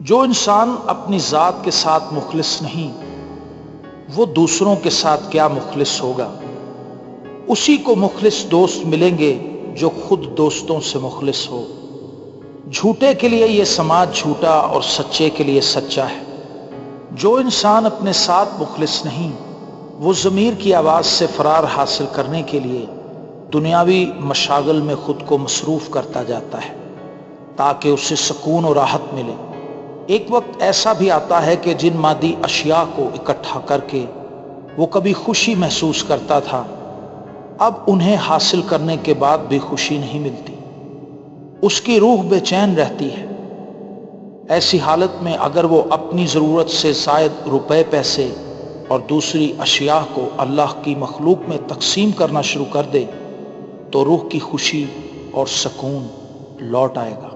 جو انسان اپنی ذات کے ساتھ مخلص نہیں، وہ دوسروں کے ساتھ کیا مخلص ہوگا؟ اسی کو مخلص دوست ملیں گے جو خود دوستوں سے مخلص ہو۔ جھوٹے کے لیے یہ سماج جھوٹا اور سچے کے لیے سچا ہے۔ جو انسان اپنے ساتھ مخلص نہیں، وہ ضمیر کی آواز سے فرار حاصل کرنے کے لیے دنیاوی مشاغل میں خود کو مصروف کرتا جاتا ہے تاکہ اسے سکون اور راحت ملے۔ ایک وقت ایسا بھی آتا ہے کہ جن مادی اشیاء کو اکٹھا کر کے وہ کبھی خوشی محسوس کرتا تھا، اب انہیں حاصل کرنے کے بعد بھی خوشی نہیں ملتی، اس کی روح بے چین رہتی ہے۔ ایسی حالت میں اگر وہ اپنی ضرورت سے زائد روپے پیسے اور دوسری اشیاء کو اللہ کی مخلوق میں تقسیم کرنا شروع کر دے تو روح کی خوشی اور سکون لوٹ آئے گا۔